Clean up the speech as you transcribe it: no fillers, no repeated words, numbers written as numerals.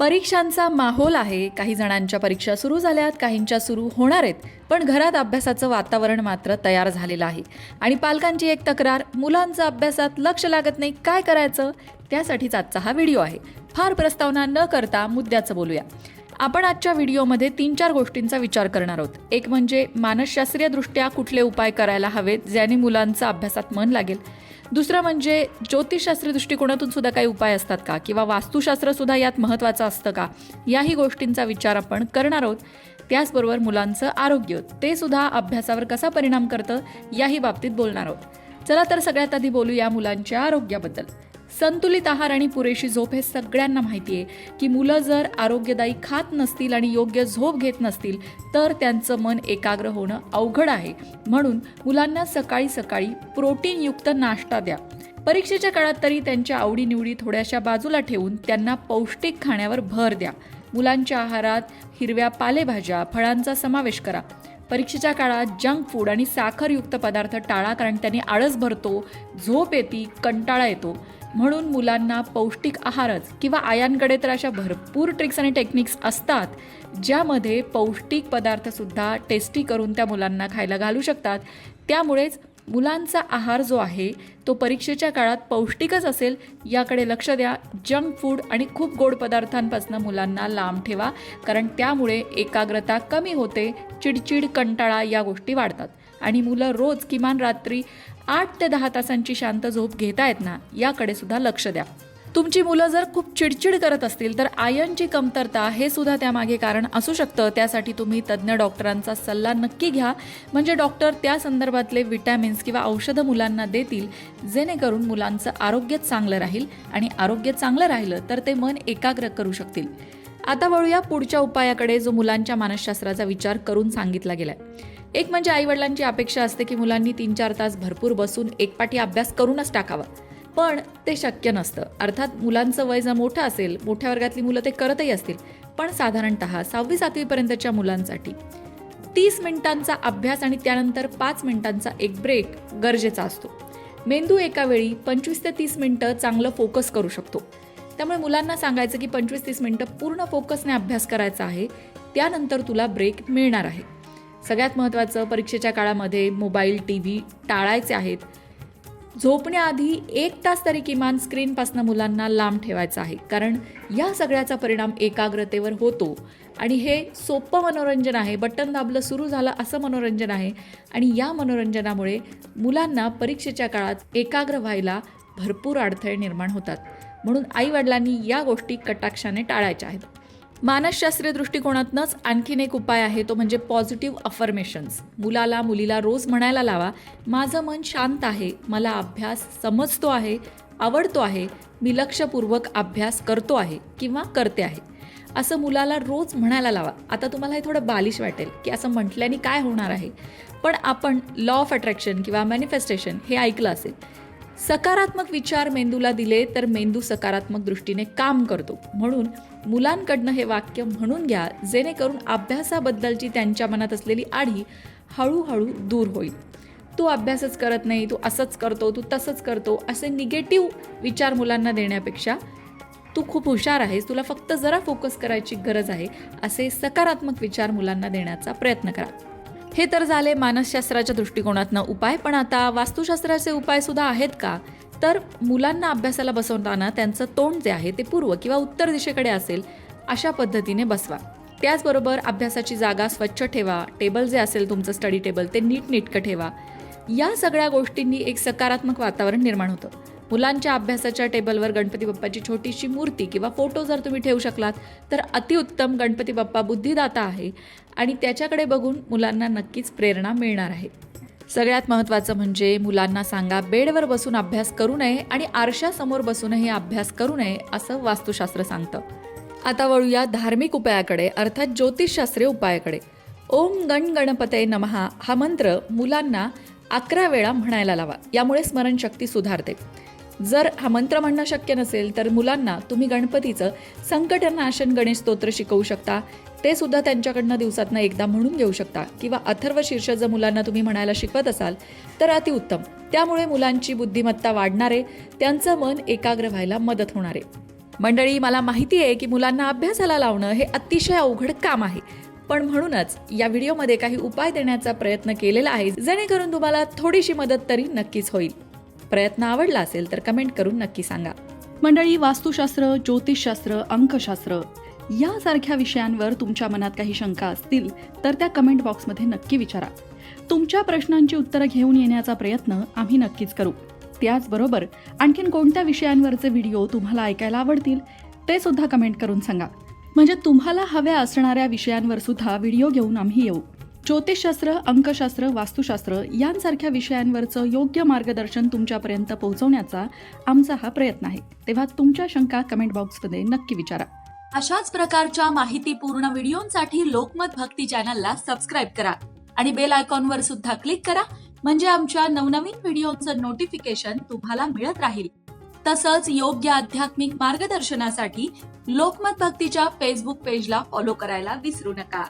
परीक्षांचा माहोल आहे. काही जणांच्या परीक्षा सुरू झाल्यात, काहींच्या सुरू होणार आहेत. पण घरात अभ्यासाचं वातावरण मात्र तयार झालेलं आहे. आणि पालकांची एक तक्रार, मुलांचं अभ्यासात लक्ष लागत नाही, काय करायचं? त्यासाठीच आजचा हा व्हिडिओ आहे. फार प्रस्तावना न करता मुद्द्याचं बोलूया. आपण आजच्या व्हिडिओमध्ये 3-4 गोष्टींचा विचार करणार आहोत. एक म्हणजे मानसशास्त्रीय दृष्ट्या कुठले उपाय करायला हवेत ज्याने मुलांचं अभ्यासात मन लागेल. दुसरं म्हणजे ज्योतिषशास्त्रीय दृष्टिकोनातून सुद्धा काही उपाय असतात का, किंवा वास्तुशास्त्र सुद्धा यात महत्त्वाचं असतं का, याही गोष्टींचा विचार आपण करणार आहोत. त्याचबरोबर मुलांचं आरोग्य, ते सुद्धा अभ्यासावर कसा परिणाम करतं याही बाबतीत बोलणार आहोत. चला तर सगळ्यात आधी बोलूया मुलांच्या आरोग्याबद्दल. संतुलित आहार आणि पुरेशी झोप हे सगळ्यांना माहिती आहे की मुलं जर आरोग्यदायी खात नसतील आणि योग्य झोप घेत नसतील तर त्यांचं मन एकाग्र होणं अवघड आहे. म्हणून मुलांना सकाळी सकाळी प्रोटीनयुक्त नाश्ता द्या. परीक्षेच्या काळात तरी त्यांच्या आवडीनिवडी थोड्याशा बाजूला ठेवून त्यांना पौष्टिक खाण्यावर भर द्या. मुलांच्या आहारात हिरव्या पालेभाज्या, फळांचा समावेश करा. परीक्षेच्या काळात जंक फूड आणि साखरयुक्त पदार्थ टाळा, कारण त्यांनी आळस भरतो, झोप येते, कंटाळा येतो. म्हणून मुलांना पौष्टिक आहारच, किंवा आयांकडे तर अशा भरपूर ट्रिक्स आणि टेक्निक्स असतात ज्यामध्ये पौष्टिक पदार्थसुद्धा टेस्टी करून त्या मुलांना खायला घालू शकतात. त्यामुळेच मुलांचा आहार जो आहे तो परीक्षेच्या काळात पौष्टिकच असेल याकडे लक्ष द्या. जंक फूड आणि खूप गोड पदार्थांपासून मुलांना लांब ठेवा, कारण त्यामुळे एकाग्रता कमी होते, चिडचिड, कंटाळा या गोष्टी वाढतात. आणि मुलं रोज किमान रात्री 8 ते 10 तासांची शांत झोप घेतायत ना, याकडे सुद्धा लक्ष द्या. तुमची मुलं जर खूप चिडचिड करत असतील तर आयर्नची कमतरता हे सुद्धा त्यामागे कारण असू शकतं. त्यासाठी तुम्ही तज्ज्ञ डॉक्टरांचा सल्ला नक्की घ्या. म्हणजे डॉक्टर त्या संदर्भातले विटॅमिन्स किंवा औषधं मुलांना देतील, जेणेकरून मुलांचं आरोग्य चांगलं राहील. आणि आरोग्य चांगलं राहिलं तर ते मन एकाग्र करू शकतील. आता वळूया पुढच्या उपायाकडे, जो मुलांच्या मानसशास्त्राचा विचार करून सांगितला गेलाय. एक म्हणजे आईवडिलांची अपेक्षा असते की मुलांनी 3-4 तास भरपूर बसून एकपाठी अभ्यास करूनच टाकावा. पण ते शक्य नसतं. अर्थात मुलांचं वय जर मोठं असेल, मोठ्या वर्गातली मुलं ते करतही असतील, पण साधारणतः 6वी-7वी पर्यंतच्या मुलांसाठी 30 मिनिटांचा अभ्यास आणि त्यानंतर 5 मिनिटांचा एक ब्रेक गरजेचा असतो. मेंदू एका वेळी 25 ते 30 मिनिटं चांगलं फोकस करू शकतो. त्यामुळे मुलांना सांगायचं की 25-30 मिनिटं पूर्ण फोकसने अभ्यास करायचा आहे, त्यानंतर तुला ब्रेक मिळणार आहे. सगळ्यात महत्त्वाचं, परीक्षेच्या काळामध्ये मोबाईल, TV टाळायचे आहेत. झोपण्याआधी 1 तास तरी किमान स्क्रीनपासून मुलांना लांब ठेवायचं आहे, कारण या सगळ्याचा परिणाम एकाग्रतेवर होतो. आणि हे सोपं मनोरंजन आहे, बटन दाबलं सुरू झालं असं मनोरंजन आहे. आणि या मनोरंजनामुळे मुलांना परीक्षेच्या काळात एकाग्र व्हायला भरपूर अडथळे निर्माण होतात. म्हणून आईवडिलांनी या गोष्टी कटाक्षाने टाळायच्या आहेत. मानसशास्त्रीय दृष्टिकोनातनंच आणखीन एक उपाय आहे, तो म्हणजे पॉझिटिव्ह अफर्मेशन्स. मुलीला रोज म्हणायला लावा, माझं मन शांत आहे, मला अभ्यास समजतो आहे, आवडतो आहे, मी लक्षपूर्वक अभ्यास करतो आहे किंवा करते आहे, असं मुलाला रोज म्हणायला लावा. आता तुम्हाला हे थोडं बालिश वाटेल की असं म्हटल्याने काय होणार आहे, पण आपण लॉ ऑफ अट्रॅक्शन किंवा मॅनिफेस्टेशन हे ऐकलं असेल. सकारात्मक विचार मेंदूला दिले तर मेंदू सकारात्मक दृष्टीने काम करतो. म्हणून मुलांकडनं हे वाक्य म्हणून घ्या, जेणेकरून अभ्यासाबद्दलची त्यांच्या मनात असलेली आढी हळूहळू दूर होईल. तू अभ्यासच करत नाही, तू असंच करतो, तू तसंच करतो, असे निगेटिव्ह विचार मुलांना देण्यापेक्षा तू खूप हुशार आहेस, तुला फक्त जरा फोकस करायची गरज आहे, असे सकारात्मक विचार मुलांना देण्याचा प्रयत्न करा. हे तर झाले मानसशास्त्राच्या दृष्टिकोनातनं उपाय. पण आता वास्तुशास्त्राचे उपाय सुद्धा आहेत का? तर मुलांना अभ्यासाला बसवताना त्यांचं तोंड जे आहे ते पूर्व किंवा उत्तर दिशेकडे असेल अशा पद्धतीने बसवा. त्याचबरोबर अभ्यासाची जागा स्वच्छ ठेवा. टेबल जे असेल तुमचं स्टडी टेबल ते नीटनेटकं ठेवा. या सगळ्या गोष्टींनी एक सकारात्मक वातावरण निर्माण होतं. मुलांच्या अभ्यासाच्या टेबलवर गणपती बाप्पाची छोटीशी मूर्ती किंवा फोटो जर तुम्ही ठेवू शकलात तर अतिउत्तम. गणपती बाप्पा बुद्धिदाता आहे आणि त्याच्याकडे बघून मुलांना नक्कीच प्रेरणा मिळणार आहे. सगळ्यात महत्त्वाचं म्हणजे मुलांना सांगा, बेडवर बसून अभ्यास करू नये आणि आरशासमोर बसूनही अभ्यास करू नये, असं वास्तुशास्त्र सांगतं. आता वळूया धार्मिक उपायाकडे, अर्थात ज्योतिषशास्त्रीय उपायाकडे. ओम गण गणपतये नमः हा मंत्र मुलांना 11 वेळा म्हणायला लावा. यामुळे स्मरणशक्ती सुधारते. जर हा मंत्र म्हणणं शक्य नसेल तर मुलांना तुम्ही गणपतीचं संकटनाशन गणेश स्तोत्र शिकवू शकता. ते सुद्धा त्यांच्याकडनं दिवसातनं एकदा म्हणून घेऊ शकता. किंवा अथर्व शीर्ष जर मुलांना तुम्ही म्हणायला शिकवत असाल तर अतिउत्तम. त्यामुळे मुलांची बुद्धिमत्ता वाढणार आहे, त्यांचं मन एकाग्र व्हायला मदत होणार आहे. मंडळी, मला माहिती आहे की मुलांना अभ्यासाला लावणं हे अतिशय अवघड काम आहे, पण म्हणूनच या व्हिडिओमध्ये काही उपाय देण्याचा प्रयत्न केलेला आहे, जेणेकरून तुम्हाला थोडीशी मदत तरी नक्कीच होईल. प्रयत्न आवडला असेल तर कमेंट करून नक्की सांगा. मंडळी, वास्तुशास्त्र, ज्योतिषशास्त्र, अंकशास्त्र यासारख्या विषयांवर तुमच्या मनात काही शंका असतील तर त्या कमेंट बॉक्समध्ये नक्की विचारा. तुमच्या प्रश्नांची उत्तरं घेऊन येण्याचा प्रयत्न आम्ही नक्कीच करू. त्याचबरोबर आणखीन कोणत्या विषयांवरचे व्हिडिओ तुम्हाला ऐकायला आवडतील ते सुद्धा कमेंट करून सांगा, म्हणजे तुम्हाला हव्या असणाऱ्या विषयांवर सुद्धा व्हिडिओ घेऊन आम्ही येऊ. ज्योतिषशास्त्र, अंकशास्त्र, वास्तुशास्त्र यांसारख्या विषयांवरचं योग्य मार्गदर्शन तुमच्यापर्यंत पोहोचवण्याचा आमचा हा प्रयत्न आहे. तेव्हा तुमच्या शंका कमेंट बॉक्समध्ये नक्की विचारा. अशाच प्रकारच्या माहितीपूर्ण व्हिडिओंसाठी लोकमत भक्ती चॅनलला सबस्क्राईब करा आणि बेल आयकॉनवर सुद्धा क्लिक करा, म्हणजे आमच्या नवनवीन व्हिडिओचं नोटिफिकेशन तुम्हाला मिळत राहील. तसंच योग्य आध्यात्मिक मार्गदर्शनासाठी लोकमत भक्तीच्या फेसबुक पेजला फॉलो करायला विसरू नका.